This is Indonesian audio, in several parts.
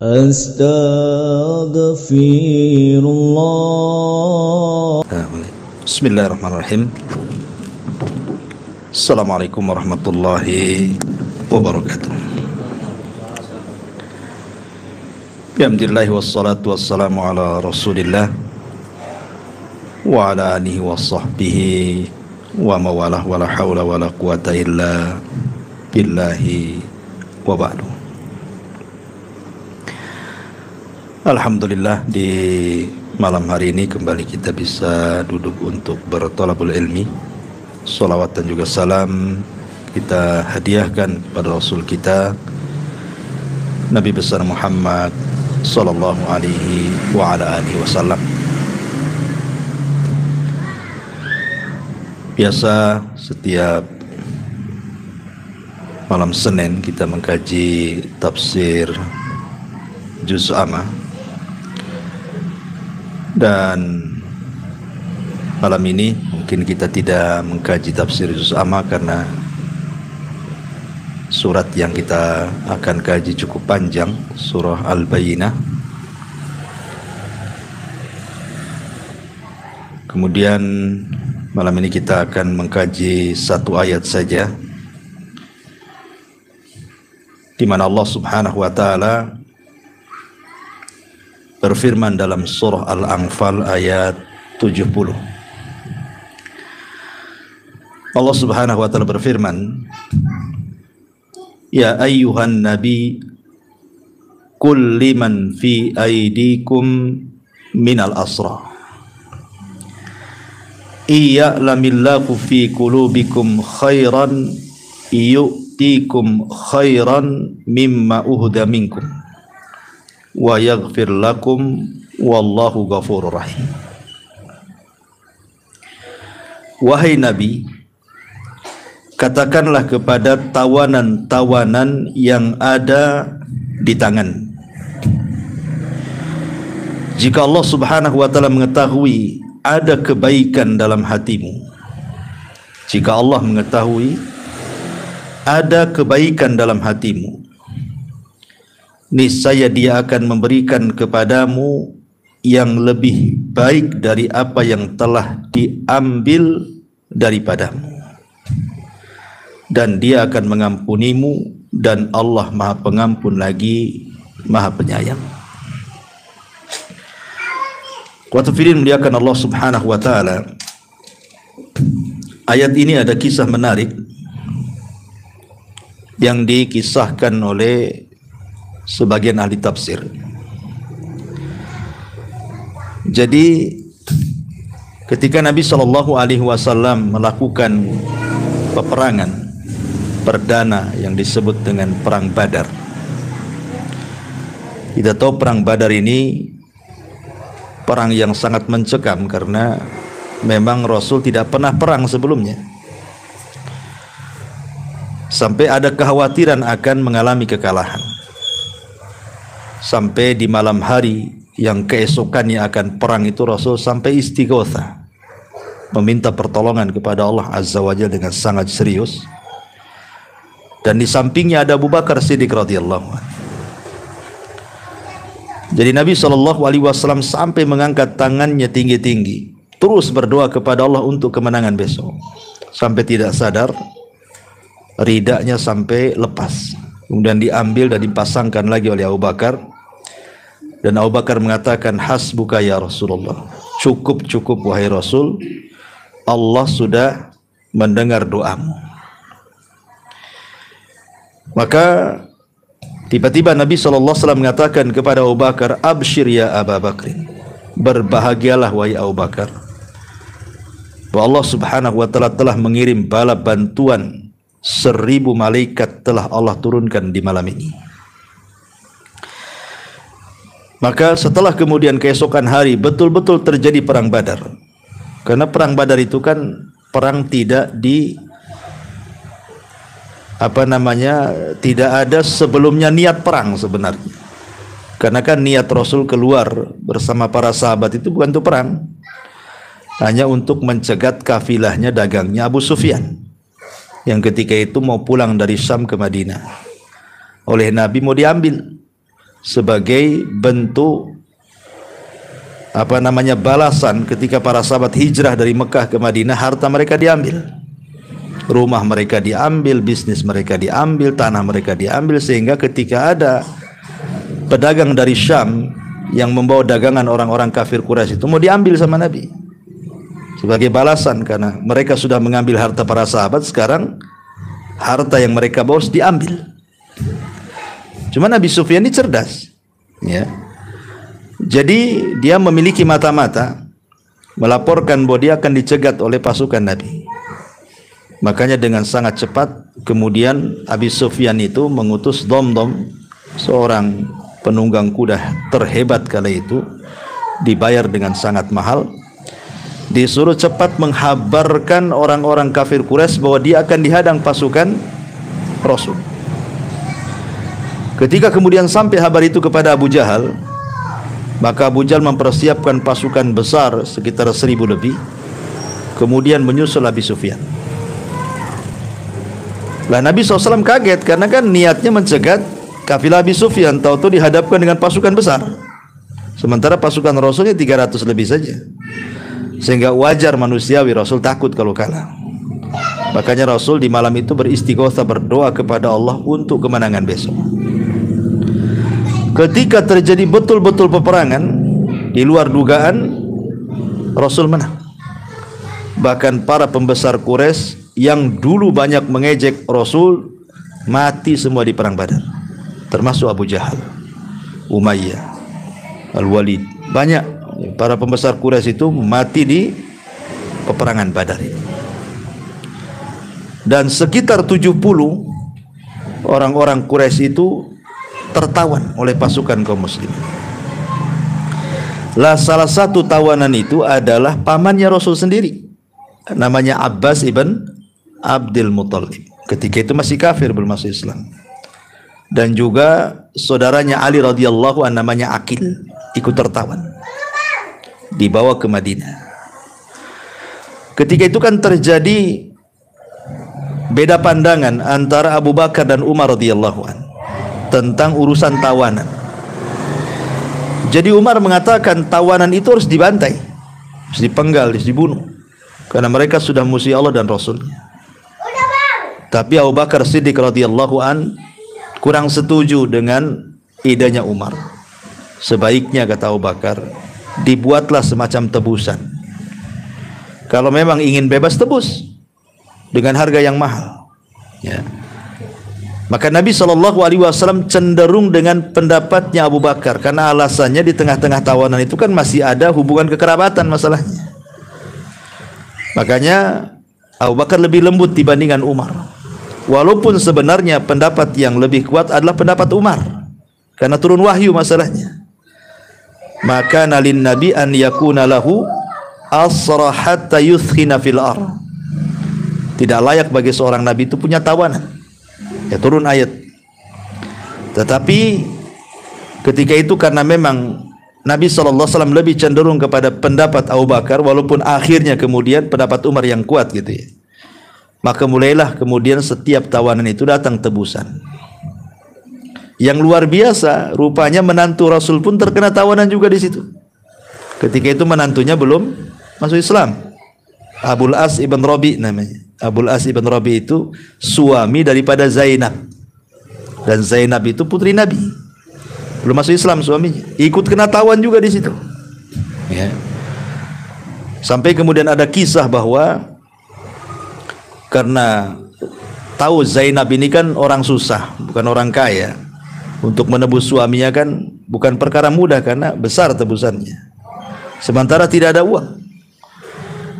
Astaghfirullah. Bismillahirrahmanirrahim. Assalamualaikum warahmatullahi wabarakatuh. Alhamdulillah wassalatu wassalamu ala Rasulillah wa ala alihi wa sahbihi wa mawalah wa la hawla wa la quwata illa billahi wa ba'du. Alhamdulillah, di malam hari ini kembali kita bisa duduk untuk bertolabul ilmi. Salawat dan juga salam kita hadiahkan kepada Rasul kita Nabi besar Muhammad sallallahu alaihi wa ala alihi wasallam. Biasa setiap malam Senin kita mengkaji tafsir Juz Amma, dan malam ini mungkin kita tidak mengkaji tafsir Juz Amma karena surat yang kita akan kaji cukup panjang, surah Al-Bayyinah. Kemudian malam ini kita akan mengkaji satu ayat saja, di mana Allah Subhanahu wa taala berfirman dalam surah Al-Anfal ayat 70. Allah Subhanahu wa taala berfirman, Ya ayyuhan nabi qul liman fi aydikum minal asra iya'lamillahu fi qulubikum khairan yu'tikum khairan mimma uhda minkum wa yaghfir lakum wallahu ghafurur rahim. Wahai Nabi, katakanlah kepada tawanan-tawanan yang ada di tangan, jika Allah Subhanahu wa taala mengetahui ada kebaikan dalam hatimu, jika Allah mengetahui ada kebaikan dalam hatimu, niscaya Dia akan memberikan kepadamu yang lebih baik dari apa yang telah diambil daripadamu, dan Dia akan mengampunimu, dan Allah Maha Pengampun lagi Maha Penyayang. Qadfirin muliakan Allah Subhanahu wa taala. Ayat ini ada kisah menarik yang dikisahkan oleh sebagian ahli tafsir. Jadi ketika Nabi sallallahu alaihi wasallam melakukan peperangan perdana yang disebut dengan perang Badar. Kita tahu perang Badar ini perang yang sangat mencekam karena memang Rasul tidak pernah perang sebelumnya. Sampai ada kekhawatiran akan mengalami kekalahan. Sampai di malam hari yang keesokannya akan perang itu Rasul sampai istighotsah, meminta pertolongan kepada Allah Azza wa Jalla dengan sangat serius. Dan di sampingnya ada Abu Bakar Siddiq radhiyallahu anhu. Jadi Nabi SAW sampai mengangkat tangannya tinggi-tinggi, terus berdoa kepada Allah untuk kemenangan besok, sampai tidak sadar ridanya sampai lepas, kemudian diambil dan dipasangkan lagi oleh Abu Bakar. Dan Abu Bakar mengatakan, hasbuka ya Rasulullah, cukup wahai Rasul, Allah sudah mendengar doamu. Maka tiba-tiba Nabi SAW mengatakan kepada Abu Bakar, abshir ya Abu Bakrin, berbahagialah wahai Abu Bakar, bahwa Allah Subhanahu wa taala telah mengirim bala bantuan, 1000 malaikat telah Allah turunkan di malam ini. Maka setelah kemudian keesokan hari betul-betul terjadi perang Badar. Karena perang Badar itu kan perang tidak tidak ada sebelumnya niat perang sebenarnya. Karena kan niat Rasul keluar bersama para sahabat itu bukan untuk perang, hanya untuk mencegat kafilahnya dagangnya Abu Sufyan yang ketika itu mau pulang dari Syam ke Madinah. Oleh Nabi mau diambil, sebagai bentuk balasan ketika para sahabat hijrah dari Mekah ke Madinah. Harta mereka diambil, rumah mereka diambil, bisnis mereka diambil, tanah mereka diambil, sehingga ketika ada pedagang dari Syam yang membawa dagangan orang-orang kafir Quraisy itu mau diambil sama Nabi sebagai balasan, karena mereka sudah mengambil harta para sahabat, sekarang harta yang mereka bawa harus diambil. Cuma Nabi Sufyan ini cerdas, ya. Jadi dia memiliki mata-mata, melaporkan bahwa dia akan dicegat oleh pasukan Nabi. Makanya dengan sangat cepat kemudian Abi Sufyan itu mengutus Dhamdham, seorang penunggang kuda terhebat kala itu, dibayar dengan sangat mahal, disuruh cepat menghabarkan orang-orang kafir Quraisy bahwa dia akan dihadang pasukan Rasul. Ketika kemudian sampai kabar itu kepada Abu Jahal, maka Abu Jahal mempersiapkan pasukan besar sekitar 1000 lebih, kemudian menyusul Abi Sufyan. Lah Nabi SAW kaget, karena kan niatnya mencegat kafilah Abi Sufyan, tahu-tahu dihadapkan dengan pasukan besar, sementara pasukan Rasulnya 300 lebih saja, sehingga wajar manusiawi Rasul takut kalau kalah. Makanya Rasul di malam itu beristighotsah, berdoa kepada Allah untuk kemenangan besok. Ketika terjadi betul-betul peperangan di luar dugaan, Rasul menang. Bahkan para pembesar Quraisy yang dulu banyak mengejek Rasul mati semua di perang Badar, termasuk Abu Jahal, Umayyah, Al-Walid. Banyak para pembesar Quraisy itu mati di peperangan Badar ini. Dan sekitar 70 orang-orang Quraisy itu tertawan oleh pasukan kaum muslimin. Lah salah satu tawanan itu adalah pamannya Rasul sendiri, namanya Abbas ibn Abdul Muttalib. Ketika itu masih kafir, belum masuk Islam. Dan juga saudaranya Ali radhiyallahu anhu namanya Aqil ikut tertawan, dibawa ke Madinah. Ketika itu kan terjadi beda pandangan antara Abu Bakar dan Umar radhiyallahu anhu tentang urusan tawanan. Jadi Umar mengatakan tawanan itu harus dibantai, harus dipenggal, harus dibunuh, karena mereka sudah musuh Allah dan Rasulnya. Tapi Abu Bakar Siddiq radhiyallahu an kurang setuju dengan idenya Umar. Sebaiknya, kata Abu Bakar, dibuatlah semacam tebusan. Kalau memang ingin bebas, tebus dengan harga yang mahal, ya. Maka Nabi SAW cenderung dengan pendapatnya Abu Bakar, karena alasannya di tengah-tengah tawanan itu kan masih ada hubungan kekerabatan masalahnya. Makanya Abu Bakar lebih lembut dibandingkan Umar, walaupun sebenarnya pendapat yang lebih kuat adalah pendapat Umar, karena turun wahyu masalahnya. Maka nalin Nabi an yakuna lahu asra hatta yuthkhina fil ardh. Tidak layak bagi seorang Nabi itu punya tawanan. Ya turun ayat. Tetapi ketika itu karena memang Nabi SAW lebih cenderung kepada pendapat Abu Bakar, walaupun akhirnya kemudian pendapat Umar yang kuat gitu ya. Maka mulailah kemudian setiap tawanan itu datang tebusan. Yang luar biasa, rupanya menantu Rasul pun terkena tawanan juga di situ. Ketika itu menantunya belum masuk Islam. Abul As ibn Rabi namanya. Abul As ibn Rabi itu suami daripada Zainab, dan Zainab itu putri Nabi, belum masuk Islam suaminya, ikut kena tawan juga di situ, ya. Sampai kemudian ada kisah bahwa karena tahu Zainab ini kan orang susah, bukan orang kaya, untuk menebus suaminya kan bukan perkara mudah karena besar tebusannya, sementara tidak ada uang.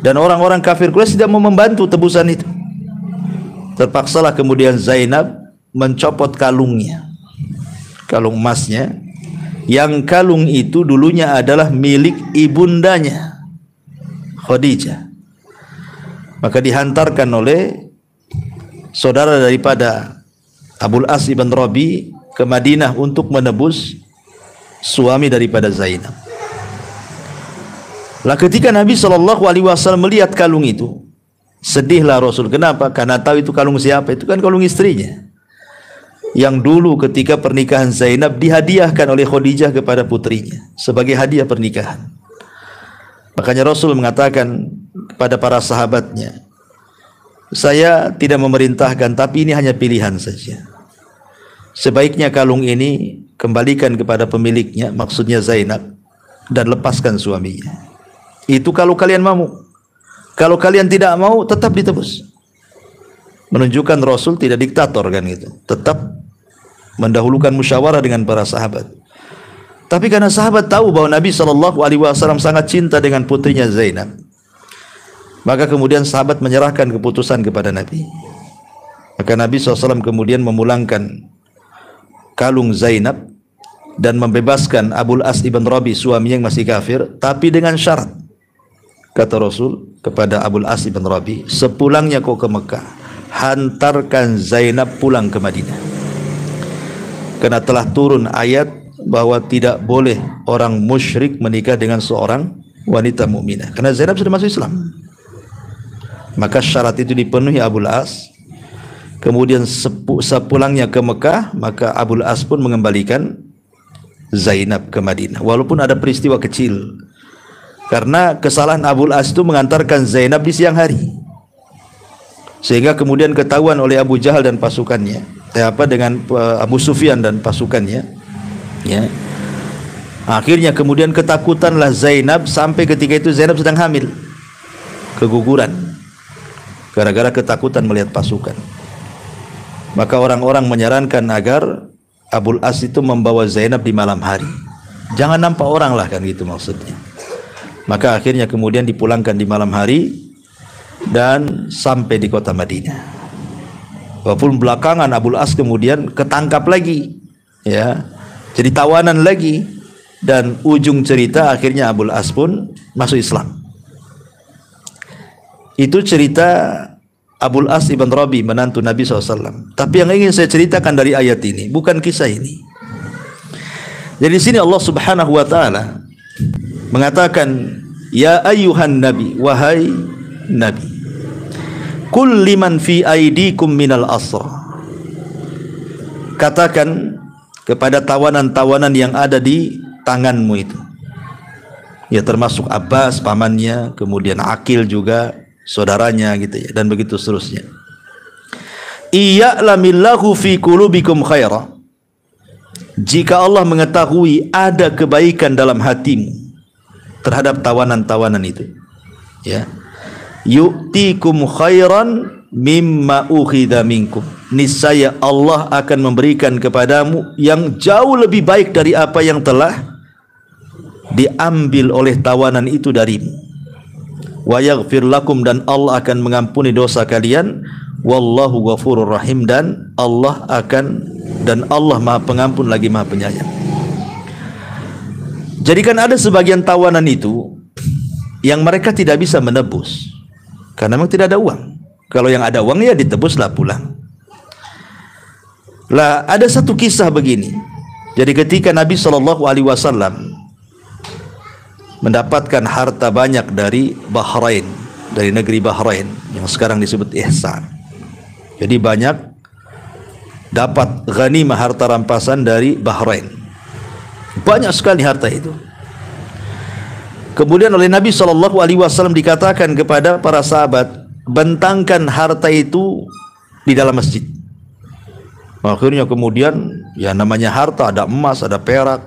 Dan orang-orang kafir Quraisy tidak mau membantu tebusan itu. Terpaksalah kemudian Zainab mencopot kalungnya, kalung emasnya, yang kalung itu dulunya adalah milik ibundanya Khadijah. Maka dihantarkan oleh saudara daripada Abul As ibn Rabi ke Madinah untuk menebus suami daripada Zainab. Lah ketika Nabi SAW melihat kalung itu, sedihlah Rasul. Kenapa? Karena tahu itu kalung siapa? Itu kan kalung istrinya. yang dulu ketika pernikahan Zainab dihadiahkan oleh Khadijah kepada putrinya sebagai hadiah pernikahan. Makanya Rasul mengatakan kepada para sahabatnya, saya tidak memerintahkan, tapi ini hanya pilihan saja. Sebaiknya kalung ini kembalikan kepada pemiliknya, maksudnya Zainab, dan lepaskan suaminya. Itu kalau kalian mau. Kalau kalian tidak mau, tetap ditebus. Menunjukkan Rasul tidak diktator kan gitu. Tetap mendahulukan musyawarah dengan para sahabat. Tapi karena sahabat tahu bahwa Nabi SAW sangat cinta dengan putrinya Zainab, maka kemudian sahabat menyerahkan keputusan kepada Nabi. Maka Nabi SAW kemudian memulangkan kalung Zainab dan membebaskan Abul As ibn Rabi, suaminya yang masih kafir, tapi dengan syarat. Kata Rasul kepada Abul As ibn Rabi, sepulangnya kau ke Mekah, hantarkan Zainab pulang ke Madinah. Karena telah turun ayat bahwa tidak boleh orang musyrik menikah dengan seorang wanita mukminah. Karena Zainab sudah masuk Islam. Maka syarat itu dipenuhi Abul As. Kemudian sepulangnya ke Mekah, maka Abul As pun mengembalikan Zainab ke Madinah. Walaupun ada peristiwa kecil. Karena kesalahan Abul As itu mengantarkan Zainab di siang hari. Sehingga kemudian ketahuan oleh Abu Jahal dan pasukannya. Dengan Abu Sufyan dan pasukannya. Ya. Akhirnya kemudian ketakutanlah Zainab, sampai ketika itu Zainab sedang hamil. Keguguran. Gara-gara ketakutan melihat pasukan. Maka orang-orang menyarankan agar Abul As itu membawa Zainab di malam hari. Jangan nampak orang lah kan gitu maksudnya. Maka akhirnya kemudian dipulangkan di malam hari dan sampai di kota Madinah. Walaupun belakangan Abul As kemudian ketangkap lagi, ya, jadi tawanan lagi, dan ujung cerita akhirnya Abul As pun masuk Islam. Itu cerita Abul As ibn Rabi, menantu Nabi SAW. Tapi yang ingin saya ceritakan dari ayat ini bukan kisah ini. Jadi di sini Allah Subhanahu wa taala mengatakan, ya ayyuhan nabi, wahai nabi, kul liman fi aidikum minal asra. Katakan kepada tawanan-tawanan yang ada di tanganmu itu. Ya, termasuk Abbas pamannya, kemudian Aqil juga saudaranya gitu ya, dan begitu seterusnya. Iya'lamillahu fi qulubikum khaira. Jika Allah mengetahui ada kebaikan dalam hatimu terhadap tawanan-tawanan itu, ya, yu'tikum khairan mimma ukhidha minkum. Niscaya Allah akan memberikan kepadamu yang jauh lebih baik dari apa yang telah diambil oleh tawanan itu darimu. Wa yaghfir lakum, dan Allah akan mengampuni dosa kalian. Wallahu ghafurur rahim, dan Allah Maha Pengampun lagi Maha Penyayang. Jadi kan ada sebagian tawanan itu yang mereka tidak bisa menebus karena memang tidak ada uang. Kalau yang ada uang ya ditebuslah pulang. Lah ada satu kisah begini. Jadi ketika Nabi SAW mendapatkan harta banyak dari Bahrain, dari negeri Bahrain yang sekarang disebut Ihsan. Jadi banyak dapat ghanimah, harta rampasan dari Bahrain. Banyak sekali harta itu. Kemudian oleh Nabi SAW dikatakan kepada para sahabat, bentangkan harta itu di dalam masjid. Akhirnya kemudian ya namanya harta, ada emas, ada perak,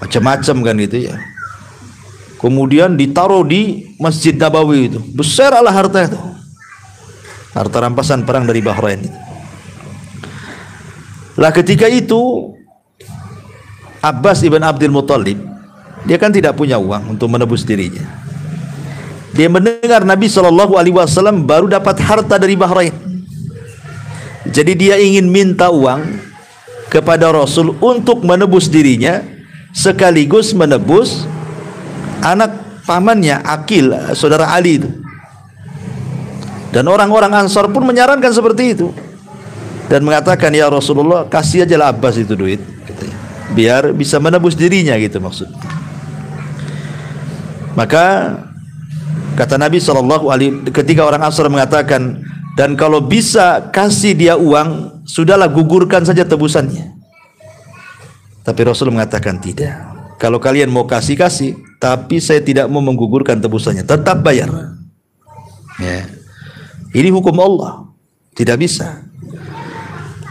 macam-macam kan gitu ya. Kemudian ditaruh di Masjid Nabawi itu. Besar lah harta itu. Harta rampasan perang dari Bahrain itu. Lah ketika itu Abbas ibn Abdul Muttalib, dia kan tidak punya uang untuk menebus dirinya. Dia mendengar Nabi SAW baru dapat harta dari Bahrain. Jadi dia ingin minta uang kepada Rasul untuk menebus dirinya, sekaligus menebus anak pamannya Aqil, saudara Ali itu. Dan orang-orang Ansar pun menyarankan seperti itu dan mengatakan, ya Rasulullah, kasih aja lah Abbas itu duit, katanya, biar bisa menebus dirinya gitu maksudnya. Maka kata Nabi SAW ketika orang Ansar mengatakan, dan kalau bisa kasih dia uang sudahlah gugurkan saja tebusannya. Tapi Rasul mengatakan tidak. Kalau kalian mau kasih, tapi saya tidak mau menggugurkan tebusannya, tetap bayar. Ya. Ini hukum Allah, tidak bisa.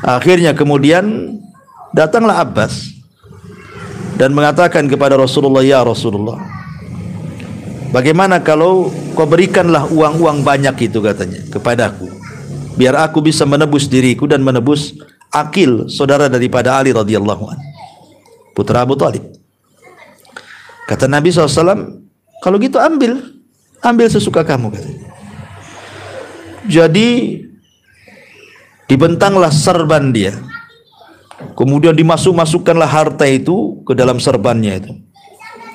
Akhirnya kemudian datanglah Abbas dan mengatakan kepada Rasulullah, ya Rasulullah, bagaimana kalau kau berikanlah uang-uang banyak itu katanya kepadaku, biar aku bisa menebus diriku dan menebus Aqil, saudara daripada Ali radhiyallahu anhu, putra Abu Talib. Kata Nabi SAW, kalau gitu ambil sesuka kamu katanya. Jadi dibentanglah serban dia, kemudian masukkanlah harta itu ke dalam serbannya itu,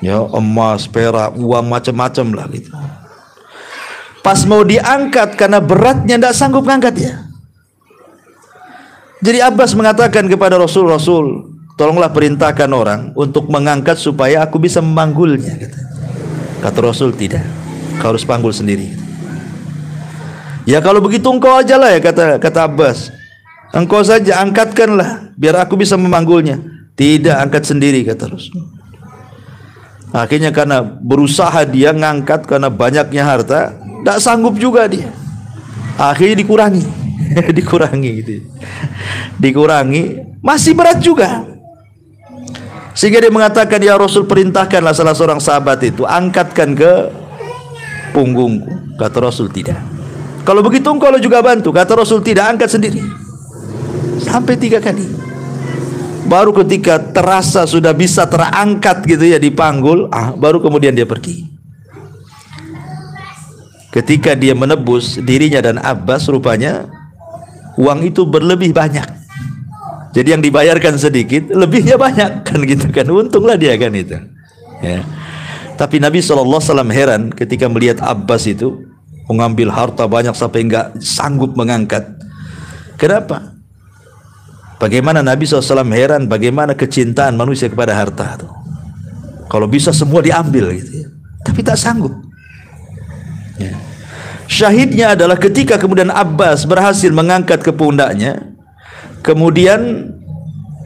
ya, emas, perak, uang macam-macam lah gitu. Pas mau diangkat karena beratnya tidak sanggup ngangkat ya. Jadi Abbas mengatakan kepada Rasul, tolonglah perintahkan orang untuk mengangkat supaya aku bisa memanggulnya. Kata Rasul, tidak, kau harus panggul sendiri. Ya kalau begitu engkau aja lah ya, kata Abbas, engkau saja angkatkanlah biar aku bisa memanggulnya. Tidak, angkat sendiri, kata Rasul. Akhirnya karena berusaha dia ngangkat karena banyaknya harta, tidak sanggup juga dia. Akhirnya dikurangi gitu. Dikurangi, masih berat juga. Sehingga dia mengatakan, ya Rasul, perintahkanlah salah seorang sahabat itu angkatkan ke punggungku. Kata Rasul, tidak. Kalau begitu engkau juga bantu. Kata Rasul, tidak, angkat sendiri. Sampai 3 kali. Baru ketika terasa sudah bisa terangkat gitu ya, dipanggul, baru kemudian dia pergi. Ketika dia menebus dirinya dan Abbas, rupanya uang itu berlebih banyak. Jadi yang dibayarkan sedikit, lebihnya banyak kan gitu kan. Untunglah dia kan itu. Ya. Tapi Nabi SAW heran ketika melihat Abbas itu mengambil harta banyak sampai enggak sanggup mengangkat. Kenapa? Bagaimana Nabi SAW heran bagaimana kecintaan manusia kepada harta itu. Kalau bisa semua diambil gitu ya. Tapi tak sanggup. Ya. Syahidnya adalah ketika kemudian Abbas berhasil mengangkat ke pundaknya, kemudian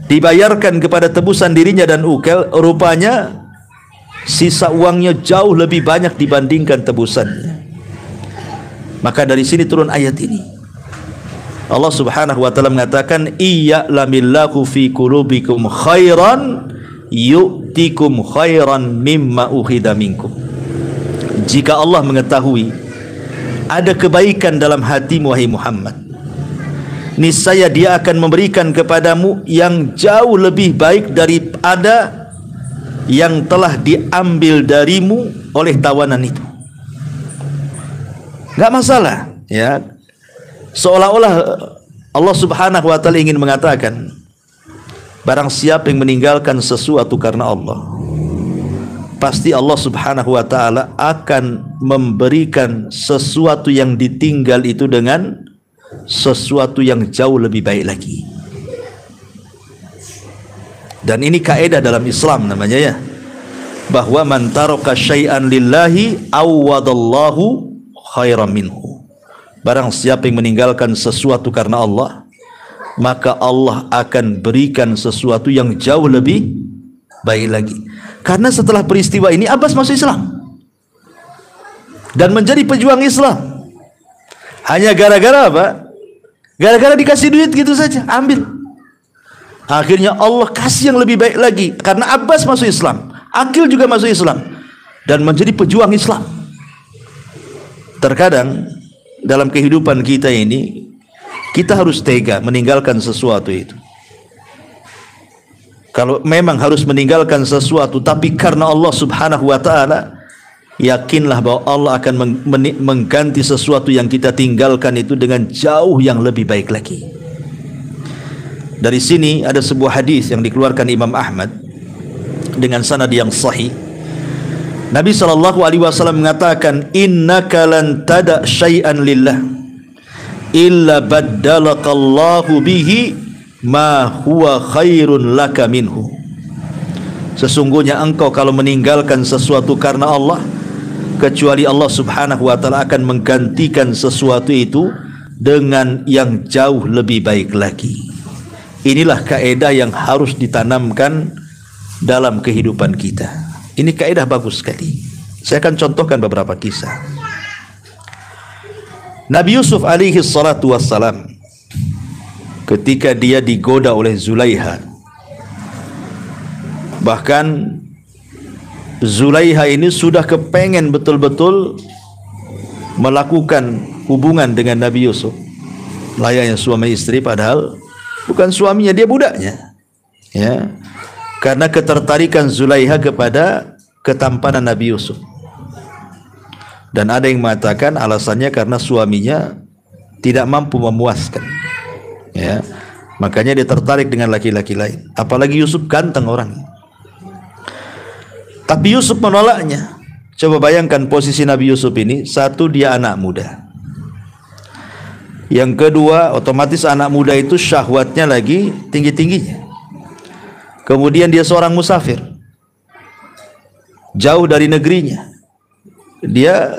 dibayarkan kepada tebusan dirinya dan Uqail, rupanya sisa uangnya jauh lebih banyak dibandingkan tebusannya. Maka dari sini turun ayat ini. Allah Subhanahu wa taala mengatakan, "Iya'lamillahu fi qulubikum khairan yu'tikum khairan mimma ukhidha minkum." Jika Allah mengetahui ada kebaikan dalam hatimu wahai Muhammad, niscaya Dia akan memberikan kepadamu yang jauh lebih baik daripada yang telah diambil darimu oleh tawanan itu. Enggak masalah, ya. Seolah-olah Allah Subhanahu wa taala ingin mengatakan, barang siapa yang meninggalkan sesuatu karena Allah, pasti Allah Subhanahu wa taala akan memberikan sesuatu yang ditinggal itu dengan sesuatu yang jauh lebih baik lagi. Dan ini kaidah dalam Islam namanya ya, bahwa man taraka syai'an lillahi awwadallahu khairan minhu. Barang siapa yang meninggalkan sesuatu karena Allah, maka Allah akan berikan sesuatu yang jauh lebih baik lagi. Karena setelah peristiwa ini Abbas masuk Islam dan menjadi pejuang Islam. Hanya gara-gara apa? Gara-gara dikasih duit gitu saja, ambil. Akhirnya Allah kasih yang lebih baik lagi karena Abbas masuk Islam, Aqil juga masuk Islam dan menjadi pejuang Islam. Terkadang dalam kehidupan kita ini kita harus tega meninggalkan sesuatu itu. Kalau memang harus meninggalkan sesuatu tapi karena Allah Subhanahu wa taala, yakinlah bahwa Allah akan mengganti sesuatu yang kita tinggalkan itu dengan jauh yang lebih baik lagi. Dari sini ada sebuah hadis yang dikeluarkan Imam Ahmad dengan sanad yang sahih. Nabi SAW mengatakan, innaka lan tada' syai'an lillah illa baddalakallahu bihi ma huwa khairun laka minhu. Sesungguhnya engkau kalau meninggalkan sesuatu karena Allah, kecuali Allah Subhanahu wa taala akan menggantikan sesuatu itu dengan yang jauh lebih baik lagi. Inilah kaidah yang harus ditanamkan dalam kehidupan kita. Ini kaidah bagus sekali. Saya akan contohkan beberapa kisah. Nabi Yusuf alaihi salatu wassalam, ketika dia digoda oleh Zulaiha, bahkan Zulaiha ini sudah kepengen betul-betul melakukan hubungan dengan Nabi Yusuf, layaknya suami istri, padahal bukan suaminya, dia budaknya, ya, karena ketertarikan Zulaiha kepada ketampanan Nabi Yusuf. Dan ada yang mengatakan alasannya karena suaminya tidak mampu memuaskan, ya, makanya dia tertarik dengan laki-laki lain. Apalagi Yusuf ganteng orang. Tapi Yusuf menolaknya. Coba bayangkan posisi Nabi Yusuf ini. Satu, dia anak muda. Yang kedua, otomatis anak muda itu syahwatnya lagi tinggi-tingginya. Kemudian dia seorang musafir, jauh dari negerinya. Dia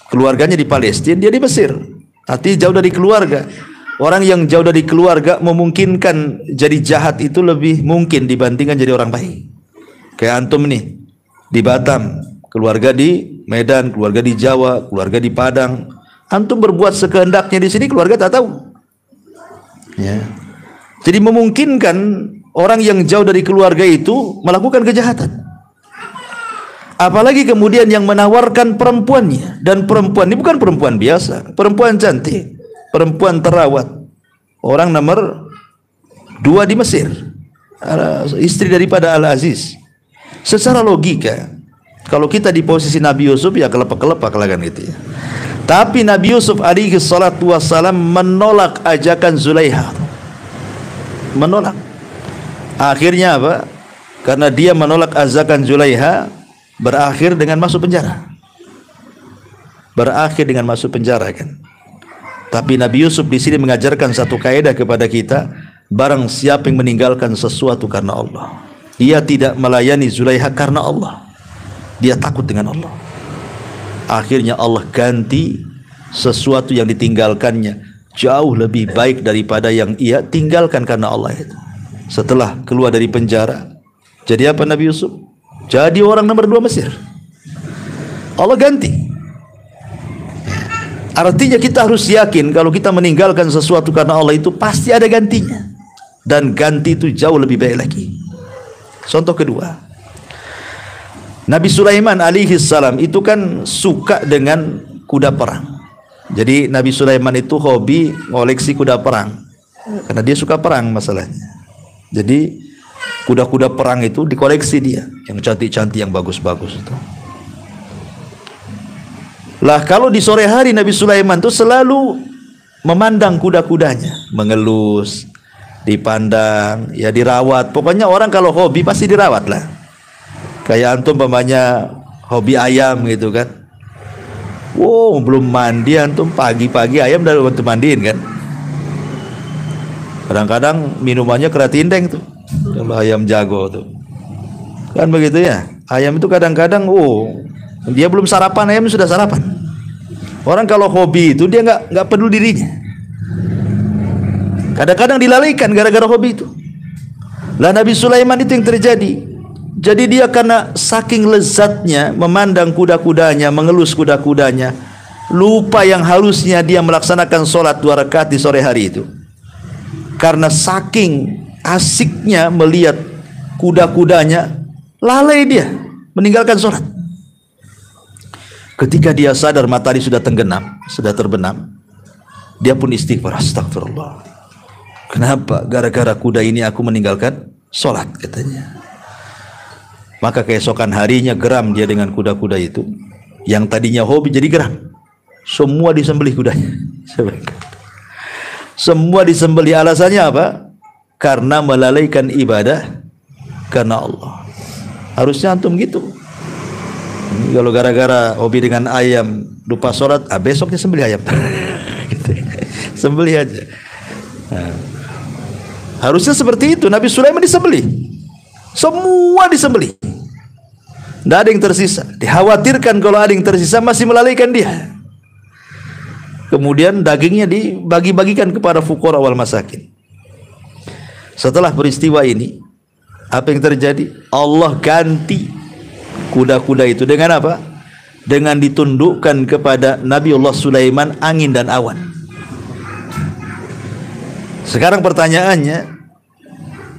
keluarganya di Palestina, dia di Mesir. Artinya jauh dari keluarga. Orang yang jauh dari keluarga memungkinkan jadi jahat itu lebih mungkin dibandingkan jadi orang baik. Kayak antum nih, di Batam, keluarga di Medan, keluarga di Jawa, keluarga di Padang. Antum berbuat sekehendaknya di sini, keluarga tak tahu. Ya. Jadi memungkinkan orang yang jauh dari keluarga itu melakukan kejahatan. Apalagi kemudian yang menawarkan perempuannya, dan perempuan ini bukan perempuan biasa, perempuan cantik, perempuan terawat, orang nomor 2 di Mesir, istri daripada Al-Aziz. Secara logika, kalau kita di posisi Nabi Yusuf, ya kelepak-kelepak lah kan gitu ya. Tapi Nabi Yusuf alaihi salatu wassalam menolak ajakan Zulaiha. Menolak. Akhirnya apa? Karena dia menolak ajakan Zulaiha, berakhir dengan masuk penjara. Berakhir dengan masuk penjara kan. Tapi Nabi Yusuf di sini mengajarkan satu kaidah kepada kita, barang siapa yang meninggalkan sesuatu karena Allah, dia tidak melayani Zulaiha karena Allah. Dia takut dengan Allah. Akhirnya Allah ganti sesuatu yang ditinggalkannya jauh lebih baik daripada yang ia tinggalkan karena Allah itu. Setelah keluar dari penjara, jadi apa Nabi Yusuf? Jadi orang nomor 2 Mesir. Allah ganti. Artinya kita harus yakin kalau kita meninggalkan sesuatu karena Allah itu pasti ada gantinya. Dan ganti itu jauh lebih baik lagi. Contoh kedua, Nabi Sulaiman alaihi salam itu kan suka dengan kuda perang. Jadi Nabi Sulaiman itu hobi ngoleksi kuda perang, karena dia suka perang masalahnya. Jadi kuda-kuda perang itu dikoleksi dia, yang cantik-cantik, yang bagus-bagus itu. Lah kalau di sore hari Nabi Sulaiman itu selalu memandang kuda-kudanya, mengelus, dipandang, ya dirawat. Pokoknya orang kalau hobi pasti dirawat lah. Kayak antum umpamanya hobi ayam gitu kan. Wow, belum mandi antum, pagi-pagi ayam udah bantu mandiin kan. Kadang-kadang minumannya keratindeng tuh, kalau ayam jago tuh. Kan begitu ya. Ayam itu kadang-kadang dia belum sarapan, ayam sudah sarapan. Orang kalau hobi itu dia nggak peduli dirinya. Kadang-kadang dilalaikan gara-gara hobi itu. Lah Nabi Sulaiman itu yang terjadi. Jadi dia karena saking lezatnya memandang kuda-kudanya, mengelus kuda-kudanya, lupa yang halusnya dia melaksanakan sholat 2 rakaat di sore hari itu. Karena saking asiknya melihat kuda-kudanya, lalai dia meninggalkan sholat. Ketika dia sadar matahari sudah tenggelam, sudah terbenam, dia pun istighfar, astagfirullah. Kenapa? Gara-gara kuda ini aku meninggalkan sholat, katanya. Maka keesokan harinya geram dia dengan kuda-kuda itu. Yang tadinya hobi jadi geram. Semua disembelih kudanya. Semua disembelih. Alasannya apa? Karena melalaikan ibadah karena Allah. Harusnya antum gitu. Kalau gara-gara hobi dengan ayam lupa sholat, besoknya sembelih ayam. Gitu. Sembelih aja. Nah, harusnya seperti itu. Nabi Sulaiman disembelih. Semua disembelih. Tidak ada yang tersisa. Dikhawatirkan kalau ada yang tersisa masih melalaikan dia. Kemudian dagingnya dibagi-bagikan kepada fuqara wal masakin. Setelah peristiwa ini, apa yang terjadi? Allah ganti kuda-kuda itu dengan apa? Dengan ditundukkan kepada Nabiullah Sulaiman angin dan awan. Sekarang pertanyaannya,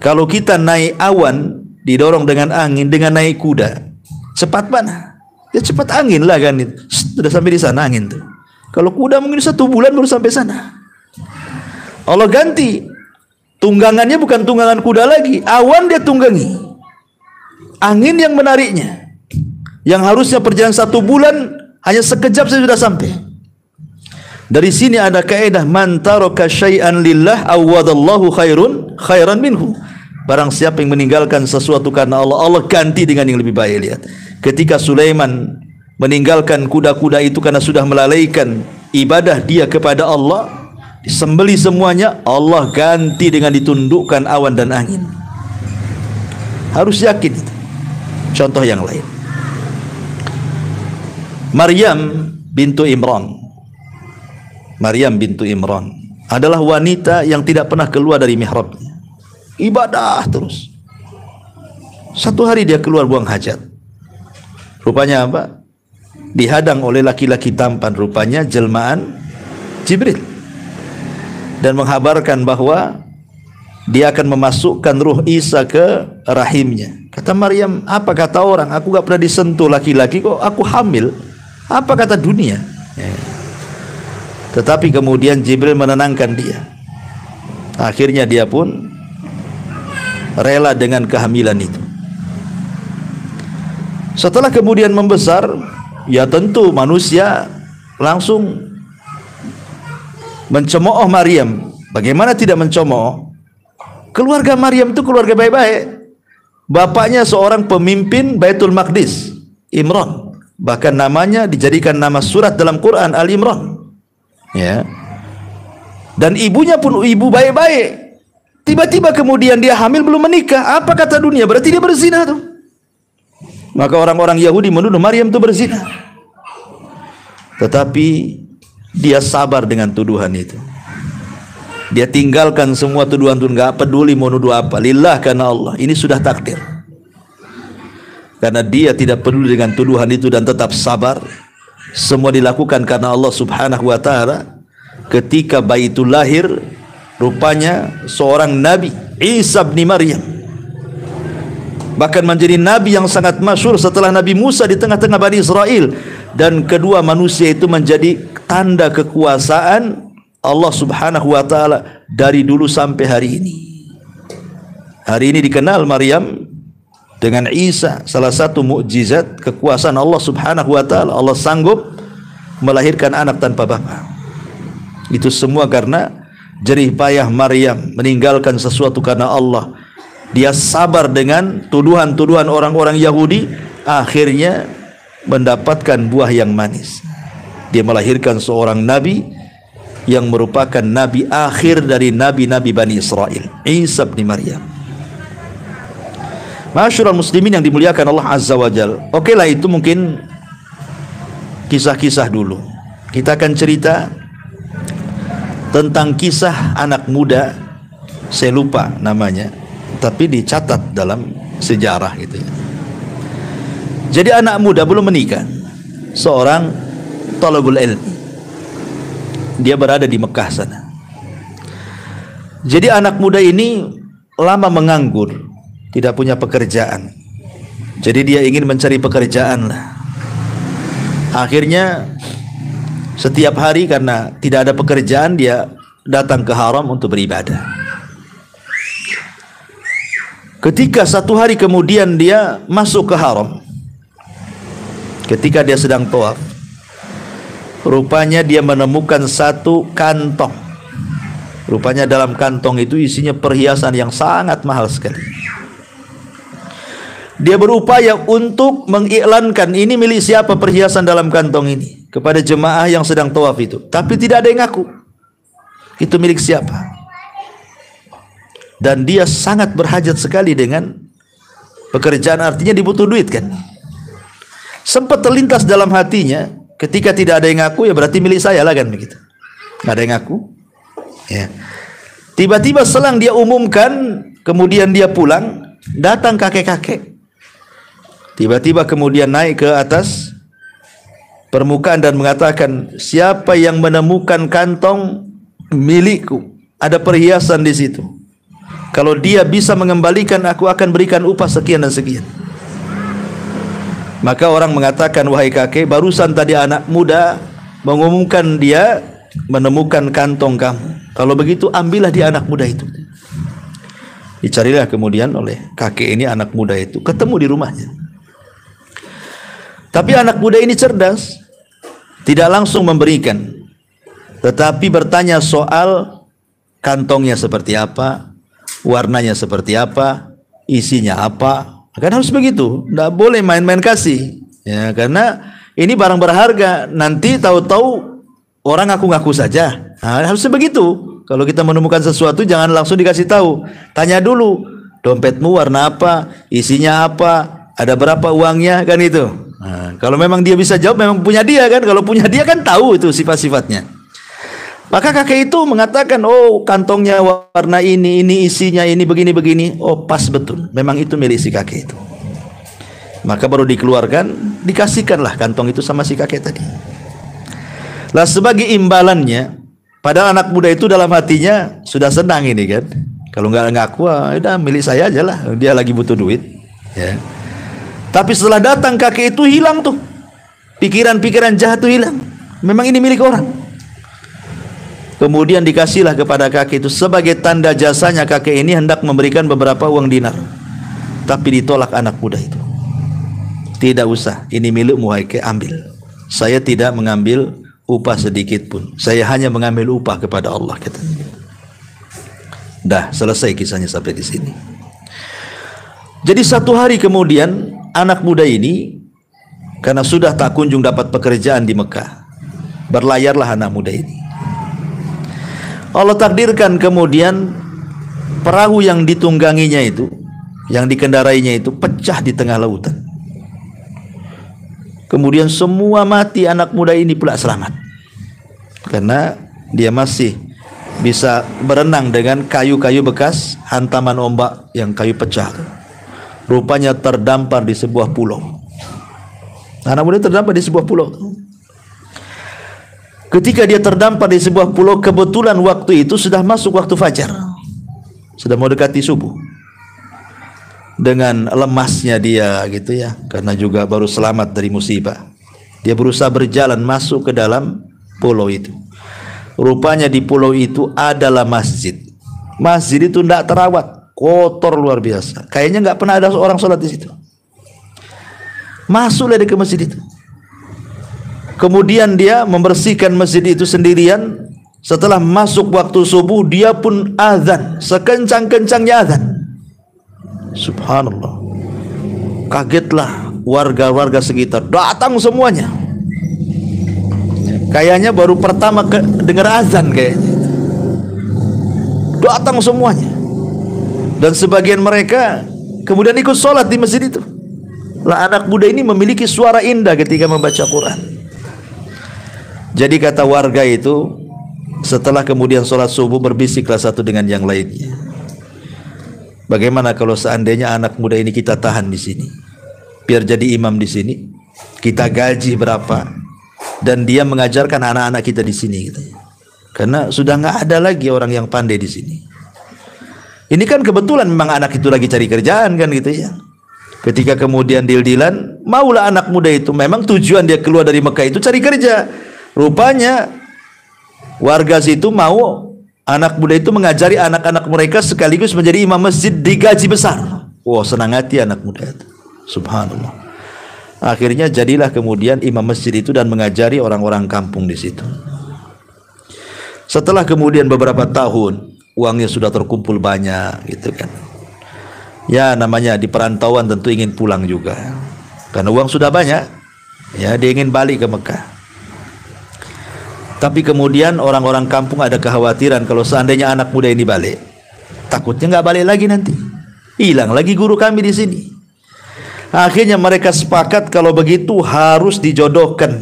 kalau kita naik awan didorong dengan angin, dengan naik kuda, cepat mana? Ya cepat angin lah kan itu. Sudah sampai di sana angin tuh. Kalau kuda mungkin 1 bulan baru sampai sana. Allah ganti. Tunggangannya bukan tunggangan kuda lagi, awan dia tunggangi. Angin yang menariknya. Yang harusnya perjalanan 1 bulan hanya sekejap saja sudah sampai. Dari sini ada kaidah man taraka syai'an lillah awadallahu khairan minhu. Barang siapa yang meninggalkan sesuatu karena Allah, Allah ganti dengan yang lebih baik. Lihat, ketika Sulaiman meninggalkan kuda-kuda itu karena sudah melalaikan ibadah dia kepada Allah, disembeli semuanya, Allah ganti dengan ditundukkan awan dan angin. Harus yakin itu. Contoh yang lain, Maryam bintu Imran. Maryam bintu Imran adalah wanita yang tidak pernah keluar dari mihrabnya. Ibadah terus. Satu hari dia keluar buang hajat. Rupanya apa? Dihadang oleh laki-laki tampan, rupanya jelmaan Jibril, dan menghabarkan bahwa dia akan memasukkan ruh Isa ke rahimnya. Kata Maryam, apa kata orang? Aku gak pernah disentuh laki-laki, kok aku hamil? Apa kata dunia? Tetapi kemudian Jibril menenangkan dia. Akhirnya dia pun rela dengan kehamilan itu. Setelah kemudian membesar, ya tentu manusia langsung mencemooh Maryam. Bagaimana tidak mencemooh? Keluarga Maryam itu keluarga baik-baik. Bapaknya seorang pemimpin Baitul Maqdis, Imran. Bahkan namanya dijadikan nama surat dalam Quran, Al-Imran. Ya. Dan ibunya pun ibu baik-baik. Tiba-tiba kemudian dia hamil belum menikah. Apa kata dunia? Berarti dia berzina tuh. Maka orang-orang Yahudi menuduh Maryam itu berzina. Tetapi dia sabar dengan tuduhan itu. Dia tinggalkan semua tuduhan-tuduhan, enggak peduli mau nuduh apa. Lillah, karena Allah. Ini sudah takdir. Karena dia tidak peduli dengan tuduhan itu dan tetap sabar. Semua dilakukan karena Allah Subhanahu wa taala. Ketika bayi itu lahir, rupanya seorang nabi, Isa bin Maryam, bahkan menjadi nabi yang sangat masyhur setelah Nabi Musa di tengah-tengah Bani Israel. Dan kedua manusia itu menjadi tanda kekuasaan Allah Subhanahu wa taala dari dulu sampai hari ini. Hari ini dikenal Maryam dengan Isa, salah satu mukjizat kekuasaan Allah Subhanahu wa taala. Allah sanggup melahirkan anak tanpa bapa. Itu semua karena jerih payah Maryam meninggalkan sesuatu karena Allah. Dia sabar dengan tuduhan-tuduhan orang-orang Yahudi, akhirnya mendapatkan buah yang manis. Dia melahirkan seorang nabi yang merupakan nabi akhir dari nabi-nabi Bani Israel, Isa bin Maryam. Masyarul muslimin yang dimuliakan Allah Azza wa Jal. Oke lah, itu mungkin kisah-kisah dulu. Kita akan cerita tentang kisah anak muda, saya lupa namanya, tapi dicatat dalam sejarah gitu ya. Jadi anak muda belum menikah, seorang talabul ilmi. Dia berada di Mekah sana. Jadi anak muda ini lama menganggur, tidak punya pekerjaan. Jadi dia ingin mencari pekerjaan lah. Akhirnya setiap hari karena tidak ada pekerjaan, dia datang ke haram untuk beribadah. Ketika satu hari kemudian dia masuk ke haram, ketika dia sedang tawaf, rupanya dia menemukan satu kantong. Rupanya dalam kantong itu isinya perhiasan yang sangat mahal sekali. Dia berupaya untuk mengiklankan ini milik siapa perhiasan dalam kantong ini kepada jemaah yang sedang tawaf itu, tapi tidak ada yang ngaku itu milik siapa. Dan dia sangat berhajat sekali dengan pekerjaan, artinya dibutuh duit kan. Sempat terlintas dalam hatinya, ketika tidak ada yang ngaku ya berarti milik saya lah kan begitu. Nggak ada yang ngaku ya. Tiba-tiba selang dia umumkan kemudian dia pulang, datang kakek-kakek. Tiba-tiba kemudian naik ke atas permukaan dan mengatakan, siapa yang menemukan kantong milikku, ada perhiasan di situ. Kalau dia bisa mengembalikan, aku akan berikan upah sekian dan sekian. Maka orang mengatakan, wahai kakek, barusan tadi anak muda mengumumkan dia menemukan kantong kamu. Kalau begitu ambillah dia anak muda itu. Dicarilah kemudian oleh kakek ini anak muda itu, ketemu di rumahnya. Tapi anak muda ini cerdas, tidak langsung memberikan, tetapi bertanya soal kantongnya seperti apa, warnanya seperti apa, isinya apa. Kan harus begitu, tidak boleh main-main kasih, ya, karena ini barang berharga. Nanti tahu-tahu orang ngaku-ngaku saja. Nah, harusnya begitu. Kalau kita menemukan sesuatu jangan langsung dikasih tahu, tanya dulu, dompetmu warna apa, isinya apa, ada berapa uangnya, kan itu. Nah, kalau memang dia bisa jawab, memang punya dia kan. Kalau punya dia kan tahu itu sifat-sifatnya. Maka kakek itu mengatakan, oh kantongnya warna ini isinya ini begini-begini. Oh pas betul, memang itu milik si kakek itu. Maka baru dikeluarkan, dikasihkanlah kantong itu sama si kakek tadi. Lah sebagai imbalannya, padahal anak muda itu dalam hatinya sudah senang ini kan. Kalau nggak ngaku, udah milik saya aja lah. Dia lagi butuh duit. Ya. Tapi setelah datang kakek itu hilang tuh, pikiran-pikiran jahat itu hilang. Memang ini milik orang. Kemudian dikasihlah kepada kakek itu sebagai tanda jasanya. Kakek ini hendak memberikan beberapa uang dinar, tapi ditolak anak muda itu. Tidak usah, ini milikmu hai kakek, ambil. Saya tidak mengambil upah sedikit pun. Saya hanya mengambil upah kepada Allah, katanya. Dah selesai kisahnya sampai di sini. Jadi satu hari kemudian anak muda ini, karena sudah tak kunjung dapat pekerjaan di Mekah, berlayarlah anak muda ini. Allah takdirkan kemudian perahu yang ditungganginya itu, yang dikendarainya itu pecah di tengah lautan. Kemudian semua mati, anak muda ini pula selamat, karena dia masih bisa berenang dengan kayu-kayu bekas hantaman ombak yang kayu pecah. Rupanya terdampar di sebuah pulau. Anak muda terdampar di sebuah pulau. Ketika dia terdampar di sebuah pulau, kebetulan waktu itu sudah masuk waktu fajar, sudah mau dekati subuh. Dengan lemasnya dia gitu ya, karena juga baru selamat dari musibah, dia berusaha berjalan masuk ke dalam pulau itu. Rupanya di pulau itu adalah masjid. Masjid itu tidak terawat, kotor luar biasa. Kayaknya nggak pernah ada orang sholat di situ. Masuklah dia ke masjid itu. Kemudian dia membersihkan masjid itu sendirian. Setelah masuk waktu subuh, dia pun azan sekencang-kencangnya azan. Subhanallah. Kagetlah warga-warga sekitar, datang semuanya. Kayaknya baru pertama dengar azan kayaknya. Datang semuanya. Dan sebagian mereka kemudian ikut sholat di masjid itu. Lah anak muda ini memiliki suara indah ketika membaca Quran. Jadi kata warga itu, setelah kemudian sholat subuh, berbisiklah satu dengan yang lainnya. Bagaimana kalau seandainya anak muda ini kita tahan di sini, biar jadi imam di sini, kita gaji berapa, dan dia mengajarkan anak-anak kita di sini, gitu. Karena sudah nggak ada lagi orang yang pandai di sini. Ini kan kebetulan memang anak itu lagi cari kerjaan kan gitu ya. Ketika kemudian deal-dealan, maulah anak muda itu, memang tujuan dia keluar dari Mekah itu cari kerja. Rupanya warga situ mau anak muda itu mengajari anak-anak mereka sekaligus menjadi imam masjid, digaji besar. Wah, senang hati anak muda itu. Subhanallah. Akhirnya jadilah kemudian imam masjid itu dan mengajari orang-orang kampung di situ. Setelah kemudian beberapa tahun, uangnya sudah terkumpul banyak gitu kan. Ya namanya di perantauan tentu ingin pulang juga. Karena uang sudah banyak, ya dia ingin balik ke Mekah. Tapi kemudian orang-orang kampung ada kekhawatiran kalau seandainya anak muda ini balik, takutnya nggak balik lagi nanti, hilang lagi guru kami di sini. Akhirnya mereka sepakat kalau begitu harus dijodohkan,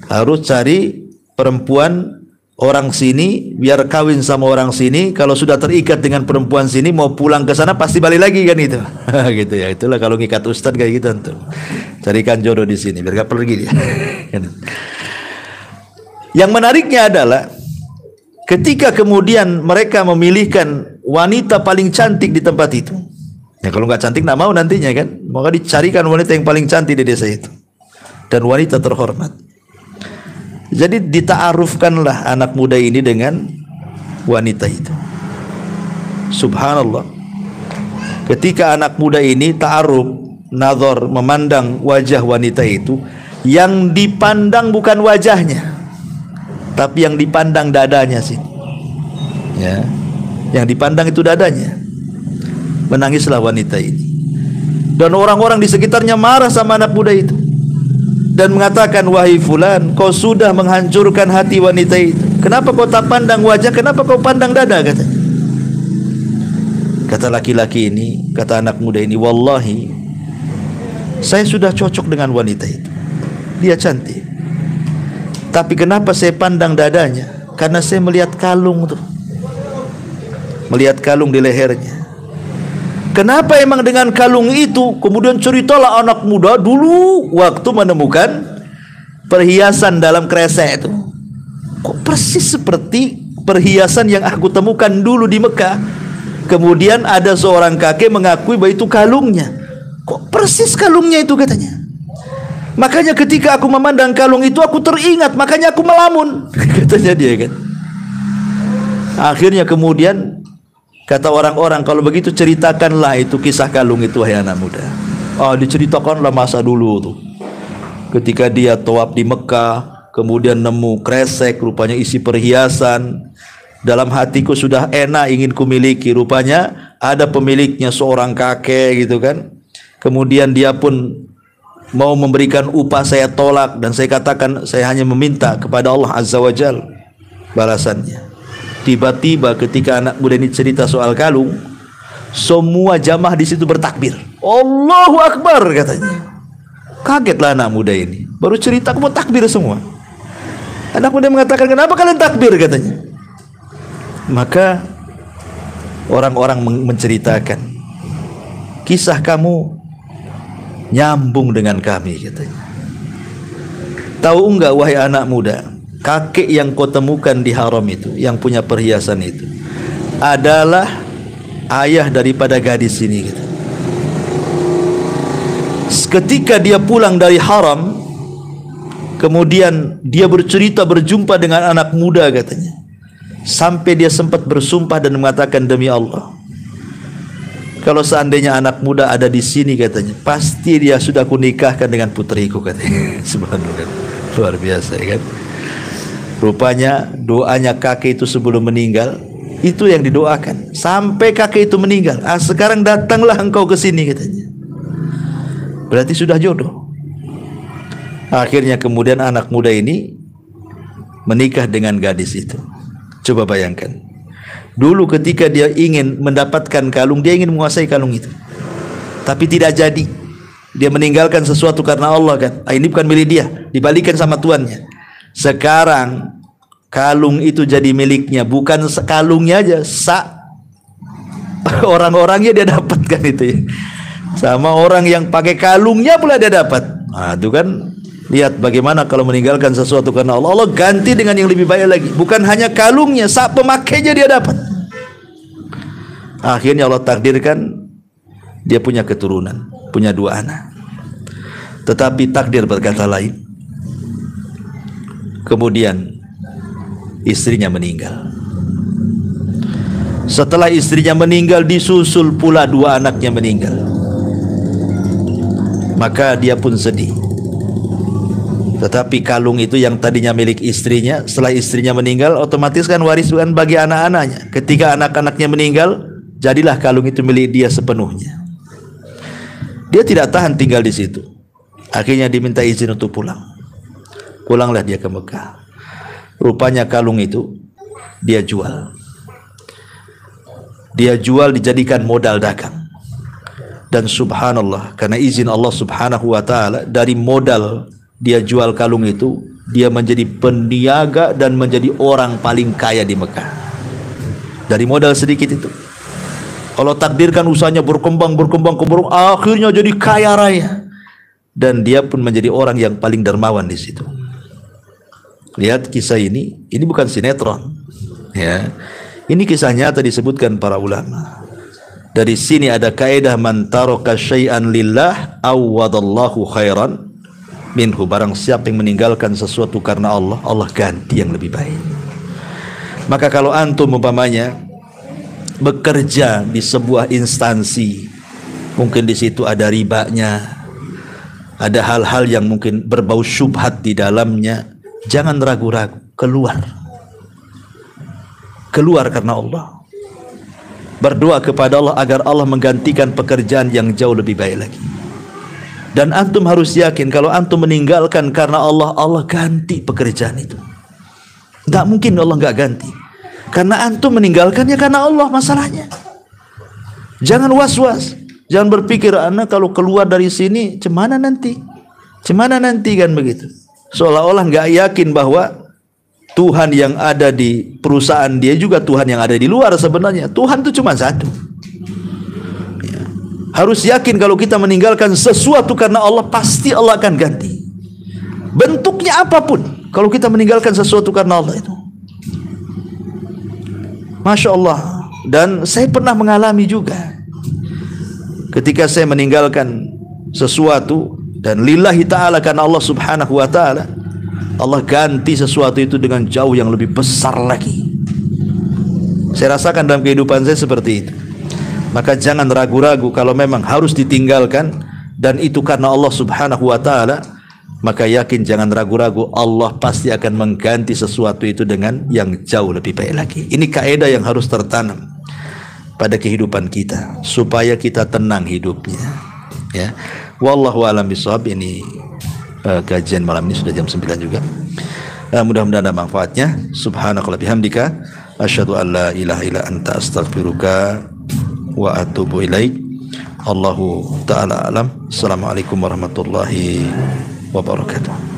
harus cari perempuan orang sini biar kawin sama orang sini, kalau sudah terikat dengan perempuan sini mau pulang ke sana pasti balik lagi kan itu. Gitu ya. Itulah kalau ngikat ustad kayak gitu tuh. Carikan jodoh di sini biar gak pergi dia. Yang menariknya adalah ketika kemudian mereka memilihkan wanita paling cantik di tempat itu. Ya kalau nggak cantik nggak mau nantinya kan, maka dicarikan wanita yang paling cantik di desa itu dan wanita terhormat. Jadi dita'arufkanlah anak muda ini dengan wanita itu. Subhanallah. Ketika anak muda ini ta'aruf, nazar, memandang wajah wanita itu, yang dipandang bukan wajahnya, tapi yang dipandang dadanya sih. Ya. Yang dipandang itu dadanya. Menangislah wanita ini. Dan orang-orang di sekitarnya marah sama anak muda itu dan mengatakan, wahai fulan, kau sudah menghancurkan hati wanita itu. Kenapa kau tak pandang wajah? Kenapa kau pandang dada? Katanya. Kata laki-laki ini, kata anak muda ini, wallahi saya sudah cocok dengan wanita itu. Dia cantik. Tapi kenapa saya pandang dadanya? Karena saya melihat kalung tuh. Melihat kalung di lehernya. Kenapa emang dengan kalung itu? Kemudian ceritalah anak muda dulu waktu menemukan perhiasan dalam kresek itu. Kok persis seperti perhiasan yang aku temukan dulu di Mekah. Kemudian ada seorang kakek mengakui bahwa itu kalungnya. Kok persis kalungnya itu katanya. Makanya ketika aku memandang kalung itu aku teringat, makanya aku melamun. Katanya dia kan. Akhirnya kemudian kata orang-orang, kalau begitu ceritakanlah itu kisah kalung itu, wahai anak muda. Diceritakanlah masa dulu tuh. Ketika dia tawaf di Mekah, kemudian nemu kresek, rupanya isi perhiasan. Dalam hatiku sudah enak ingin kumiliki, rupanya ada pemiliknya seorang kakek gitu kan. Kemudian dia pun mau memberikan upah, saya tolak dan saya katakan saya hanya meminta kepada Allah Azza wa Jalla balasannya. Tiba-tiba ketika anak muda ini cerita soal kalung, semua jamaah di situ bertakbir. Allahu Akbar katanya. Kagetlah anak muda ini. Baru cerita aku mau takbir semua. Anak muda mengatakan, kenapa kalian takbir katanya. Maka orang-orang menceritakan, kisah kamu nyambung dengan kami katanya. Tahu enggak wahai anak muda, kakek yang kau temukan di haram itu, yang punya perhiasan itu, adalah ayah daripada gadis ini gitu. Ketika dia pulang dari haram, kemudian dia bercerita berjumpa dengan anak muda katanya, sampai dia sempat bersumpah dan mengatakan, demi Allah, kalau seandainya anak muda ada di sini katanya, pasti dia sudah kunikahkan dengan putriku katanya. Subhanallah, luar biasa ya kan. Rupanya doanya kakek itu sebelum meninggal, itu yang didoakan sampai kakek itu meninggal. Sekarang datanglah engkau ke sini katanya. Berarti sudah jodoh. Akhirnya kemudian anak muda ini menikah dengan gadis itu. Coba bayangkan. Dulu ketika dia ingin mendapatkan kalung, dia ingin menguasai kalung itu, tapi tidak jadi. Dia meninggalkan sesuatu karena Allah kan. Ini bukan milik dia, dibalikan sama tuannya. Sekarang kalung itu jadi miliknya, bukan kalungnya aja, orang-orangnya dia dapatkan itu ya. Sama orang yang pakai kalungnya pula dia dapat. Itu kan, lihat bagaimana kalau meninggalkan sesuatu karena Allah, Allah ganti dengan yang lebih baik lagi. Bukan hanya kalungnya, pemakainya dia dapat. Akhirnya Allah takdirkan dia punya keturunan, punya 2 anak. Tetapi takdir berkata lain. Kemudian istrinya meninggal. Setelah istrinya meninggal, disusul pula 2 anaknya meninggal. Maka dia pun sedih. Tetapi kalung itu yang tadinya milik istrinya, setelah istrinya meninggal, otomatis kan warisan bagi anak-anaknya. Ketika anak-anaknya meninggal, jadilah kalung itu milik dia sepenuhnya. Dia tidak tahan tinggal di situ. Akhirnya diminta izin untuk pulang. Pulanglah dia ke Mekah. Rupanya kalung itu dia jual. Dia jual dijadikan modal dagang. Dan subhanallah, karena izin Allah subhanahu wa ta'ala, dari modal dia jual kalung itu, dia menjadi peniaga dan menjadi orang paling kaya di Mekah. Dari modal sedikit itu, Allah takdirkan usahanya berkembang, akhirnya jadi kaya raya, dan dia pun menjadi orang yang paling dermawan di situ. Lihat kisah ini bukan sinetron, ya. Ini kisah nyata disebutkan para ulama. Dari sini ada kaidah man taraka syai'an lillah awwadallahu khairan minhu. Barang siapa yang meninggalkan sesuatu karena Allah, Allah ganti yang lebih baik. Maka kalau antum umpamanya bekerja di sebuah instansi, mungkin di situ ada ribanya, ada hal-hal yang mungkin berbau syubhat di dalamnya, jangan ragu-ragu, keluar karena Allah. Berdoa kepada Allah agar Allah menggantikan pekerjaan yang jauh lebih baik lagi. Dan antum harus yakin kalau antum meninggalkan karena Allah, Allah ganti pekerjaan itu. Tidak mungkin Allah nggak ganti, karena antum meninggalkannya karena Allah masalahnya. Jangan was-was, jangan berpikir anak kalau keluar dari sini cemana nanti kan begitu. Seolah-olah nggak yakin bahwa Tuhan yang ada di perusahaan dia juga Tuhan yang ada di luar. Sebenarnya Tuhan itu cuma satu. Ya. Harus yakin kalau kita meninggalkan sesuatu karena Allah, pasti Allah akan ganti. Bentuknya apapun, kalau kita meninggalkan sesuatu karena Allah itu, Masya Allah. Dan saya pernah mengalami juga, ketika saya meninggalkan sesuatu dan lillahi ta'ala karena Allah subhanahu wa ta'ala, Allah ganti sesuatu itu dengan jauh yang lebih besar lagi. Saya rasakan dalam kehidupan saya seperti itu. Maka jangan ragu-ragu kalau memang harus ditinggalkan dan itu karena Allah subhanahu wa ta'ala, maka yakin jangan ragu-ragu, Allah pasti akan mengganti sesuatu itu dengan yang jauh lebih baik lagi. Ini kaidah yang harus tertanam pada kehidupan kita supaya kita tenang hidupnya, ya. Wallahu a'lam bishawab. Ini kajian malam ini sudah jam 9 juga. Mudah-mudahan ada manfaatnya. Subhanakallahumma bihamdika asyhadu an la ilaha illa anta astaghfiruka wa atubu ilaik. Allahu ta'ala alam. Assalamualaikum warahmatullahi wabarakatuh.